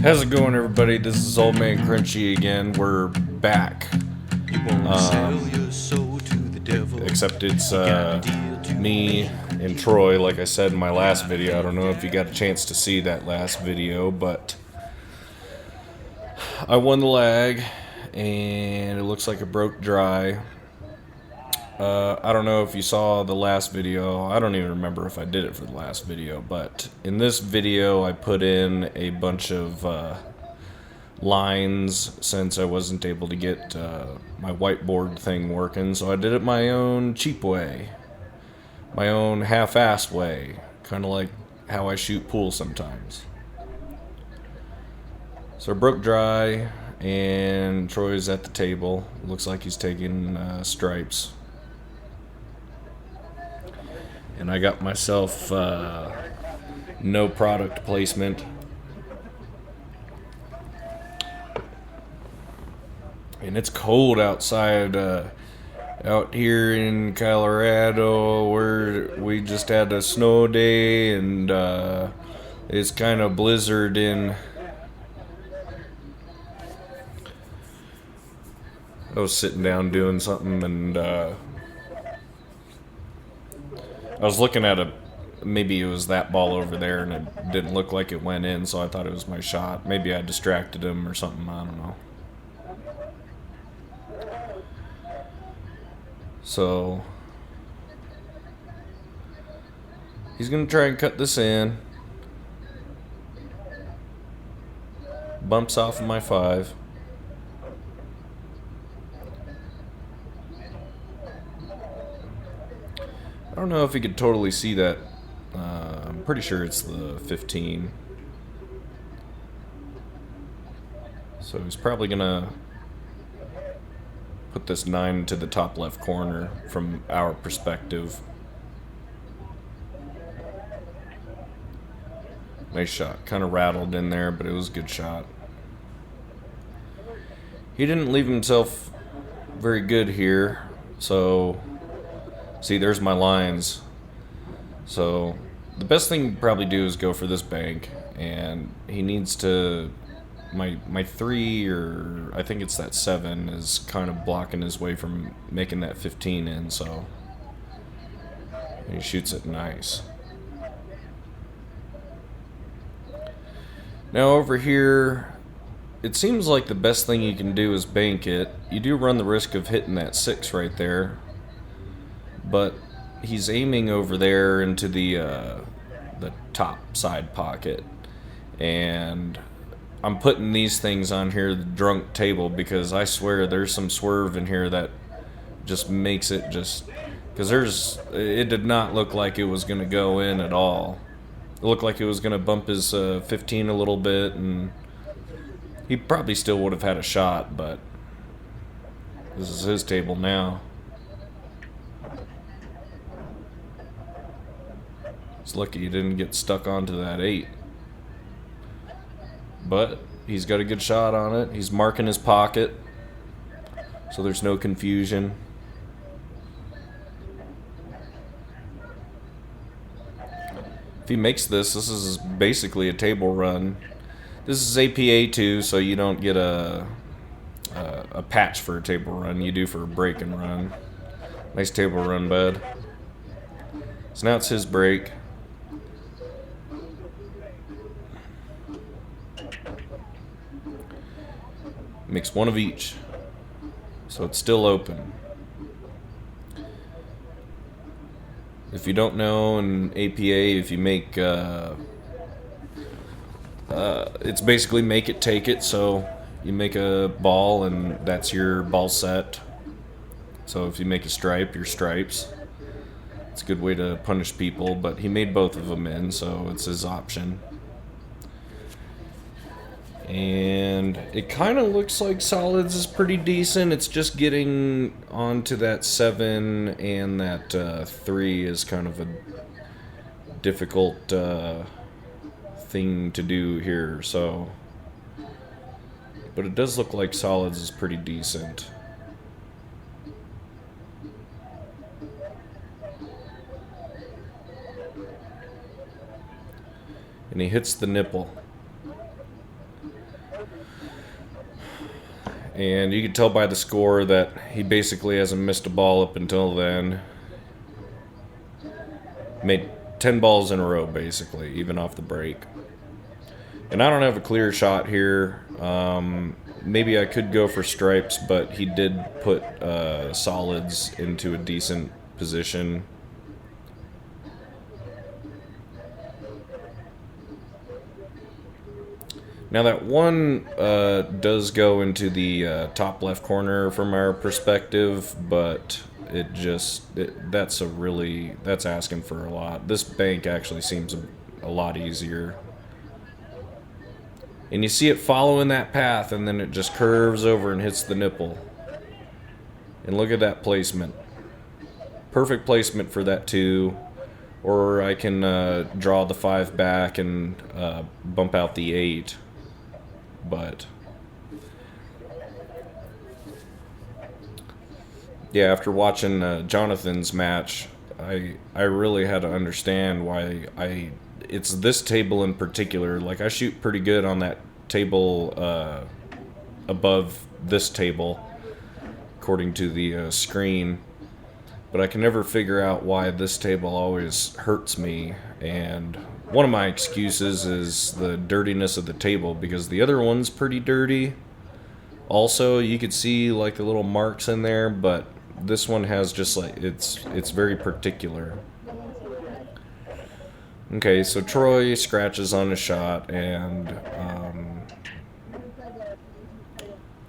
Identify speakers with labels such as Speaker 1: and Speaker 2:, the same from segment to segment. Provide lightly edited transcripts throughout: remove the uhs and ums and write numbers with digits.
Speaker 1: How's it going, everybody? This is Old Man Crunchy again. We're back. Except it's me and Troy, like I said in my last video. I don't know if you got a chance to see that last video, but I won the lag, and it looks like it broke dry. I don't know if you saw the last video. I don't even remember if I did it for the last video, but in this video I put in a bunch of lines since I wasn't able to get my whiteboard thing working, so I did it my own cheap way, my own half-assed way, kind of like how I shoot pool sometimes. So it broke dry, and Troy's at the table. Looks like he's taking stripes. And I got myself no product placement. And it's cold outside out here in Colorado, where we just had a snow day, and it's kind of blizzarding. I was sitting down doing something, and I was looking at maybe it was that ball over there, and it didn't look like it went in, so I thought it was my shot. Maybe I distracted him or something, I don't know. So he's gonna try and cut this in. Bumps off of my 5. I don't know if you could totally see that. I'm pretty sure it's the 15. So he's probably gonna put this 9 to the top left corner from our perspective. Nice shot. Kind of rattled in there, but it was a good shot. He didn't leave himself very good here, so see, there's my lines. So the best thing to probably do is go for this bank, and he needs to, my 3, or I think it's that 7, is kind of blocking his way from making that 15 in, so he shoots it nice. Now over here, it seems like the best thing you can do is bank it. You do run the risk of hitting that 6 right there, but he's aiming over there into the top side pocket, and I'm putting these things on here, the drunk table, because I swear there's some swerve in here that just makes it just, because it did not look like it was going to go in at all. It looked like it was going to bump his 15 a little bit, and he probably still would have had a shot, but this is his table now. It's lucky he didn't get stuck onto that 8. But he's got a good shot on it. He's marking his pocket, so there's no confusion. If he makes this is basically a table run. This is a Pt2, so you don't get a patch for a table run. You do for a break and run. Nice table run, bud. So now it's his break. Makes 1 of each, so it's still open. If you don't know, in APA, if you make it's basically make it take it. So you make a ball, and that's your ball set. So if you make a stripe, your stripes. It's a good way to punish people, but he made both of them in, so it's his option. And it kind of looks like solids is pretty decent. It's just getting onto that 7 and that 3 is kind of a difficult thing to do here. So, but it does look like solids is pretty decent. And he hits the nipple. And you can tell by the score that he basically hasn't missed a ball up until then. Made 10 balls in a row, basically, even off the break. And I don't have a clear shot here. Maybe I could go for stripes, but he did put solids into a decent position. Now that one does go into the top left corner from our perspective, but that's asking for a lot. This bank actually seems a lot easier. And you see it following that path, and then it just curves over and hits the nipple. And look at that placement. Perfect placement for that 2. Or I can draw the 5 back and bump out the 8. But yeah, after watching Jonathan's match, I really had to understand why it's this table in particular. Like, I shoot pretty good on that table above this table, according to the screen, but I can never figure out why this table always hurts me. And one of my excuses is the dirtiness of the table, because the other one's pretty dirty. Also, you could see like the little marks in there, but this one has just like, it's very particular. Okay, so Troy scratches on a shot and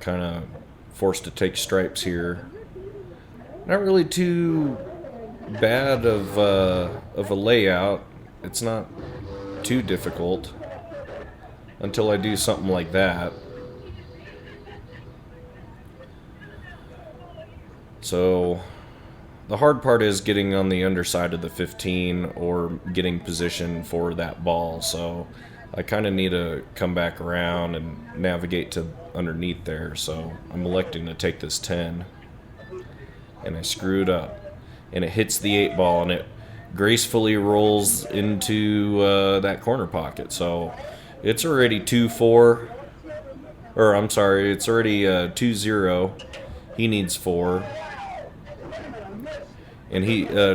Speaker 1: kind of forced to take stripes here. Not really too bad of a layout. It's not too difficult until I do something like that. So the hard part is getting on the underside of the 15 or getting position for that ball. So I kind of need to come back around and navigate to underneath there. So I'm electing to take this 10. And I screwed up. And it hits the 8 ball, and it gracefully rolls into that corner pocket. So it's already 2-4. Or I'm sorry, it's already 2-0. He needs 4. And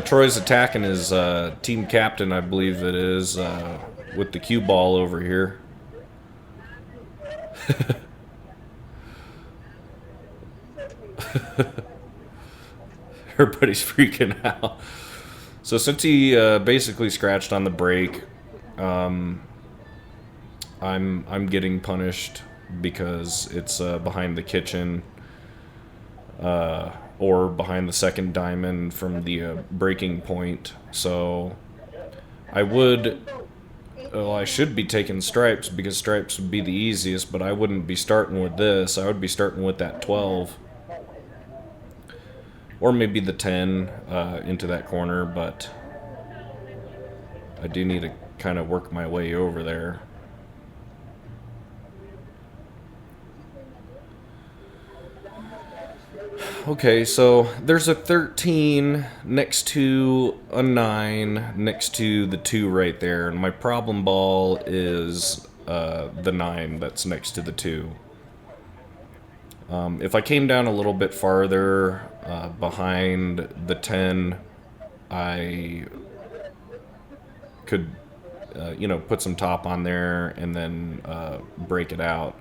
Speaker 1: Troy's attacking his team captain, I believe it is, with the cue ball over here. Everybody's freaking out. So since he basically scratched on the break, I'm getting punished because it's behind the kitchen. Or behind the second diamond from the breaking point. So I should be taking stripes, because stripes would be the easiest, but I wouldn't be starting with this. I would be starting with that 12. Or maybe the 10 into that corner, but I do need to kind of work my way over there. Okay, so there's a 13 next to a 9 next to the 2 right there, and my problem ball is the 9 that's next to the 2. If I came down a little bit farther behind the 10, I could put some top on there and then break it out.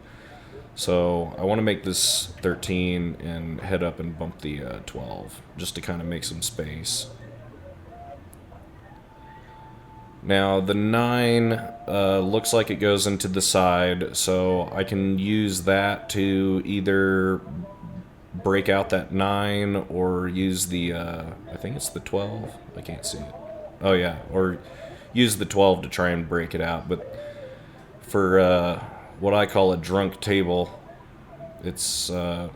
Speaker 1: So I want to make this 13 and head up and bump the 12, just to kind of make some space. Now the 9 looks like it goes into the side, so I can use that to either break out that 9 or use the, I think it's the 12, I can't see it. Oh yeah, or use the 12 to try and break it out, but for what I call a drunk table, it's hard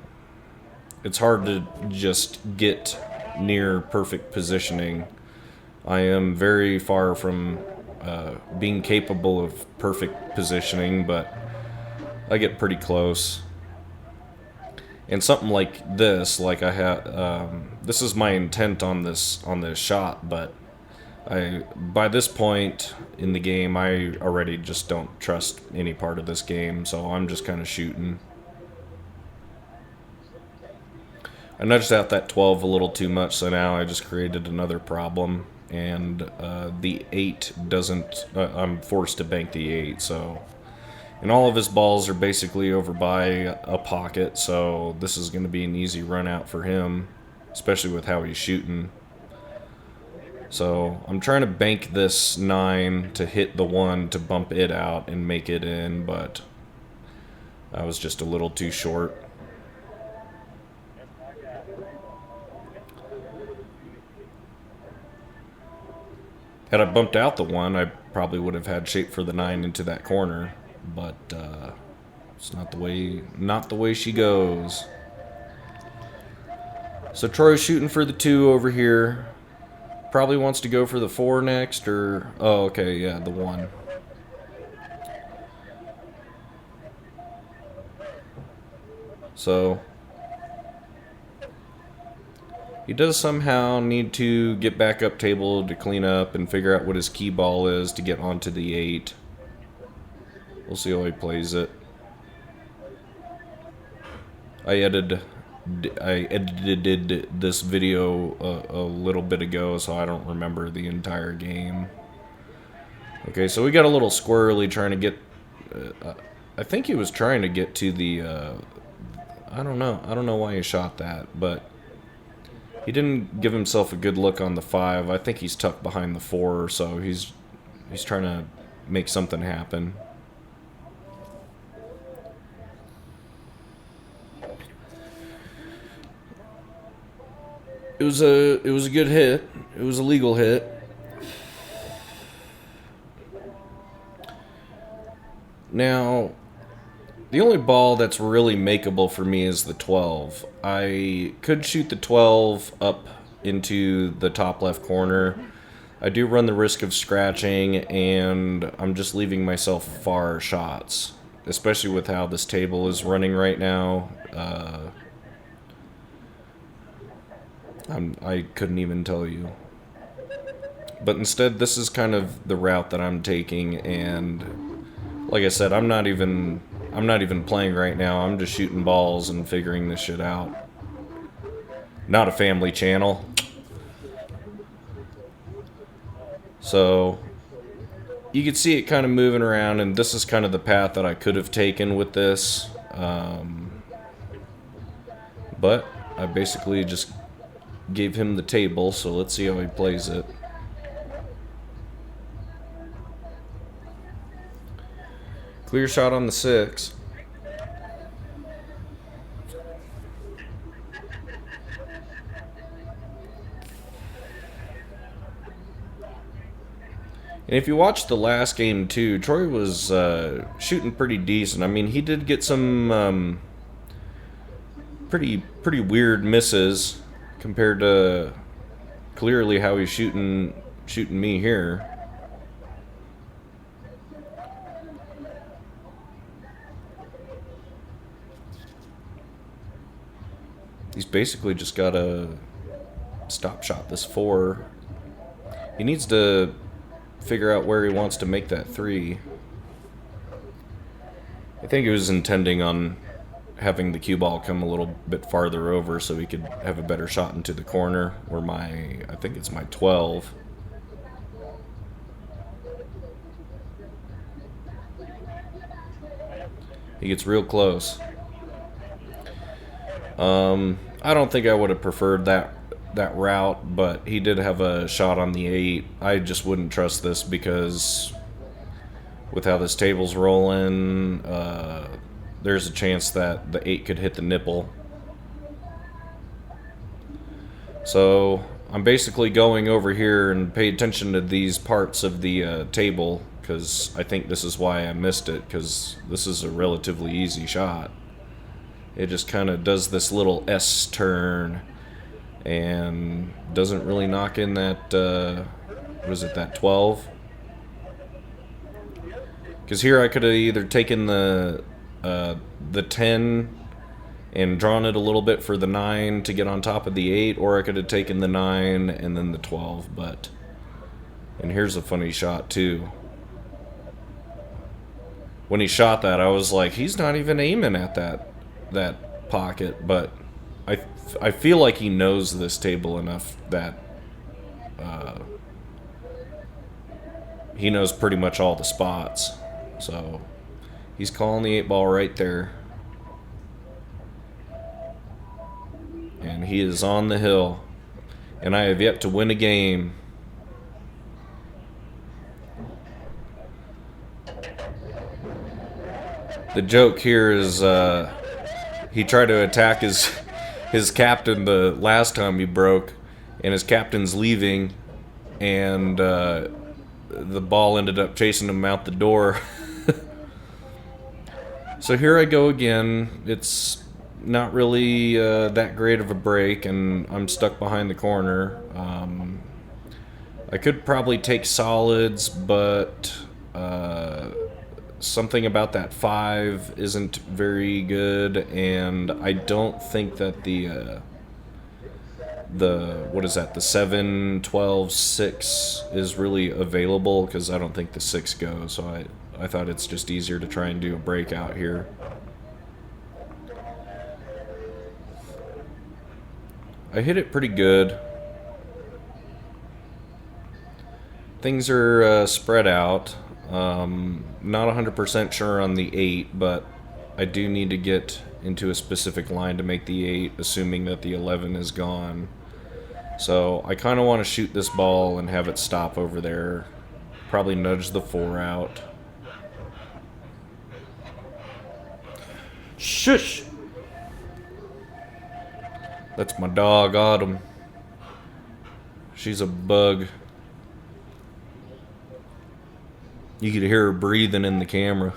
Speaker 1: to just get near perfect positioning. I am very far from being capable of perfect positioning, but I get pretty close. And something like this, like I have, this is my intent on this shot, but by this point in the game, I already just don't trust any part of this game, so I'm just kind of shooting. I nudged out that 12 a little too much, so now I just created another problem. And the 8 doesn't... I'm forced to bank the 8, so... And all of his balls are basically over by a pocket, so this is going to be an easy run out for him, especially with how he's shooting. So I'm trying to bank this 9 to hit the 1 to bump it out and make it in, but I was just a little too short. Had I bumped out the 1, I probably would have had shape for the 9 into that corner, but it's not the way she goes. So Troy's shooting for the 2 over here. Probably wants to go for the 4 next, or... Oh, okay, yeah, the 1. So... He does somehow need to get back up table to clean up and figure out what his key ball is to get onto the 8. We'll see how he plays it. I edited this video a little bit ago, so I don't remember the entire game. Okay, so we got a little squirrely trying to get... I think he was trying to get to the... I don't know why he shot that, but... He didn't give himself a good look on the 5. I think he's tucked behind the 4, so he's trying to make something happen. It was a good hit. It was a legal hit. Now, the only ball that's really makeable for me is the 12. I could shoot the 12 up into the top left corner. I do run the risk of scratching, and I'm just leaving myself far shots, especially with how this table is running right now. I couldn't even tell you. But instead, this is kind of the route that I'm taking, and like I said, I'm not even playing right now. I'm just shooting balls and figuring this shit out. Not a family channel. So, you can see it kind of moving around, and this is kind of the path that I could have taken with this. But I basically just gave him the table, so let's see how he plays it. Clear shot on the 6. And if you watch the last game too, Troy was shooting pretty decent. I mean, he did get some pretty weird misses compared to clearly how he's shooting me here. He's basically just got to stop shot this 4. He needs to figure out where he wants to make that 3. I think he was intending on having the cue ball come a little bit farther over so he could have a better shot into the corner, where I think it's my 12. He gets real close. I don't think I would have preferred that route, but he did have a shot on the 8. I just wouldn't trust this because with how this table's rolling, there's a chance that the 8 could hit the nipple. So I'm basically going over here and pay attention to these parts of the table, because I think this is why I missed it, because this is a relatively easy shot. It just kind of does this little S turn and doesn't really knock in that, what is it, that 12? Because here I could have either taken the 10 and drawn it a little bit for the 9 to get on top of the 8, or I could have taken the 9 and then the 12, but... And here's a funny shot, too. When he shot that, I was like, he's not even aiming at that pocket, but I feel like he knows this table enough that he knows pretty much all the spots. So he's calling the 8-ball right there. And he is on the hill. And I have yet to win a game. The joke here is he tried to attack his captain the last time he broke, and his captain's leaving, and the ball ended up chasing him out the door. So here I go again. It's not really that great of a break, and I'm stuck behind the corner. I could probably take solids, but something about that 5 isn't very good, and I don't think that the what is that, the 7, 12, 6 is really available, because I don't think the 6 goes, so I thought it's just easier to try and do a breakout here. I hit it pretty good. Things are spread out. Not 100% sure on the 8, but I do need to get into a specific line to make the 8, assuming that the 11 is gone. So I kind of want to shoot this ball and have it stop over there. Probably nudge the 4 out. Shush! That's my dog, Autumn. She's a bug. You could hear her breathing in the camera.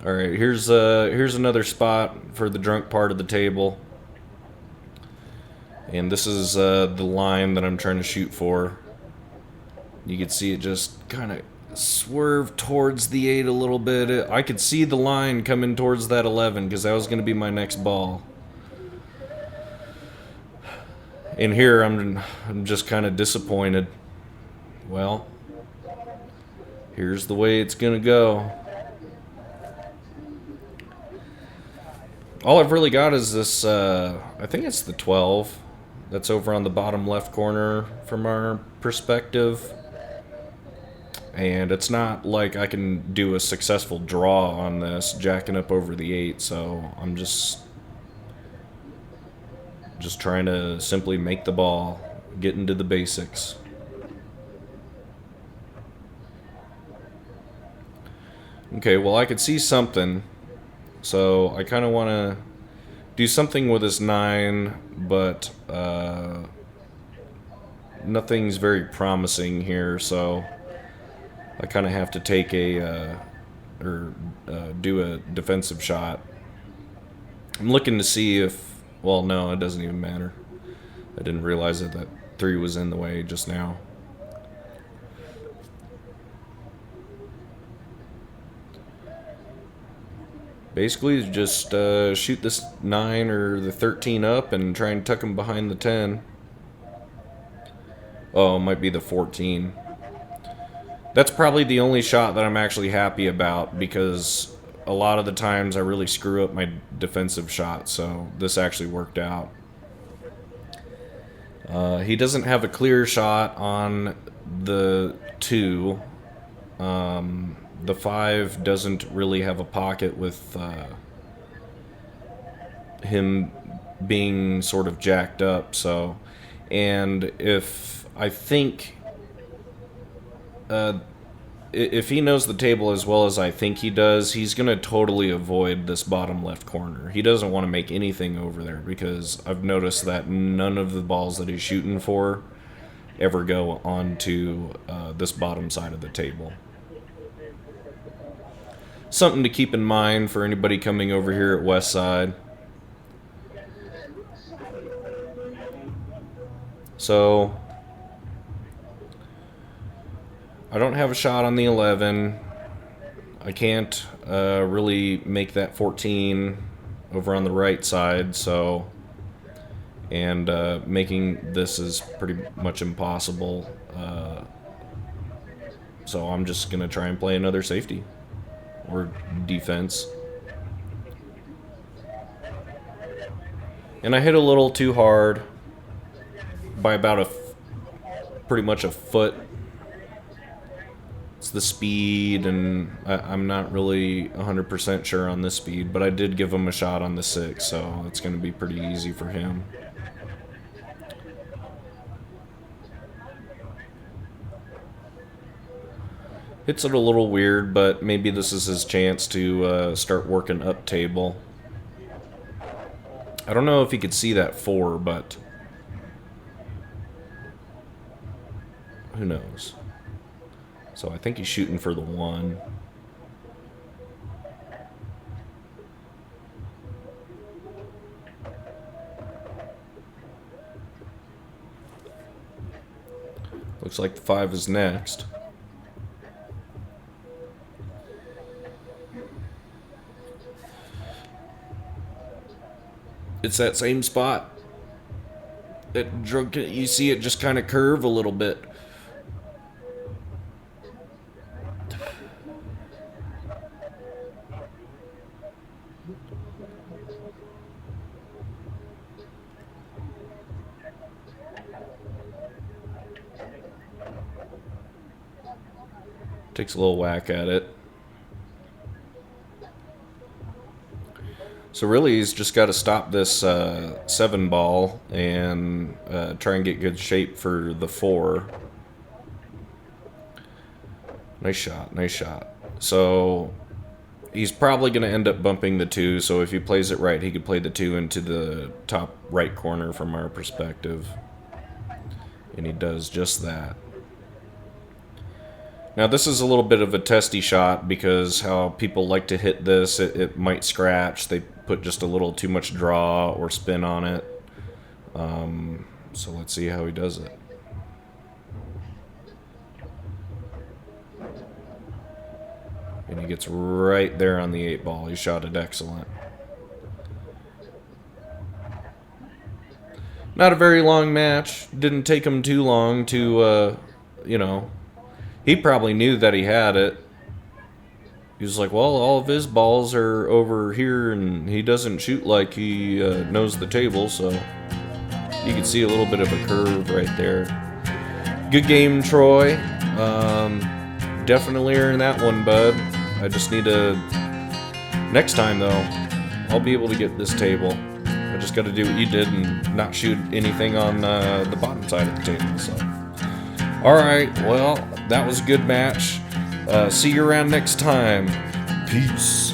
Speaker 1: Alright, here's another spot for the drunk part of the table. And this is the line that I'm trying to shoot for. You can see it just kind of swerve towards the 8 a little bit. I could see the line coming towards that 11 because that was going to be my next ball. And here I'm just kind of disappointed. Well, here's the way it's going to go. All I've really got is this, I think it's the 12 that's over on the bottom left corner from our perspective. And it's not like I can do a successful draw on this, jacking up over the 8, so I'm just trying to simply make the ball, get into the basics. Okay, well I could see something, so I kind of want to do something with this 9, but nothing's very promising here, so I kind of have to take do a defensive shot. I'm looking to see if, well, no, it doesn't even matter. I didn't realize that 3 was in the way just now. Basically, just shoot this 9 or the 13 up and try and tuck him behind the 10. Oh, it might be the 14. That's probably the only shot that I'm actually happy about, because a lot of the times I really screw up my defensive shot, so this actually worked out. He doesn't have a clear shot on the 2. The 5 doesn't really have a pocket with him being sort of jacked up, so, and if I think if he knows the table as well as I think he does, he's going to totally avoid this bottom left corner. He doesn't want to make anything over there, because I've noticed that none of the balls that he's shooting for ever go onto this bottom side of the table. Something to keep in mind for anybody coming over here at Westside. So I don't have a shot on the 11. I can't really make that 14 over on the right side, so, and making this is pretty much impossible. So I'm just going to try and play another safety or defense. And I hit a little too hard by about pretty much a foot. It's the speed, and I'm not really 100% sure on this speed, but I did give him a shot on the 6, so it's going to be pretty easy for him. Hits it a little weird, but maybe this is his chance to start working up table. I don't know if he could see that 4, but who knows. So I think he's shooting for the 1. Looks like the 5 is next. It's that same spot. You see it just kind of curve a little bit. Takes a little whack at it. So really, he's just got to stop this 7 ball and try and get good shape for the 4. Nice shot, nice shot. So he's probably going to end up bumping the 2, so if he plays it right, he could play the 2 into the top right corner from our perspective. And he does just that. Now this is a little bit of a testy shot because how people like to hit this, it might scratch. They put just a little too much draw or spin on it. So let's see how he does it. And he gets right there on the 8 ball. He shot it excellent. Not a very long match. Didn't take him too long to, you know... He probably knew that he had it. He was like, well, all of his balls are over here, and he doesn't shoot like he knows the table, so you can see a little bit of a curve right there. Good game, Troy. Definitely earned that one, bud. I just need to... Next time, though, I'll be able to get this table. I just got to do what you did and not shoot anything on the bottom side of the table, so... Alright, well, that was a good match. See you around next time. Peace.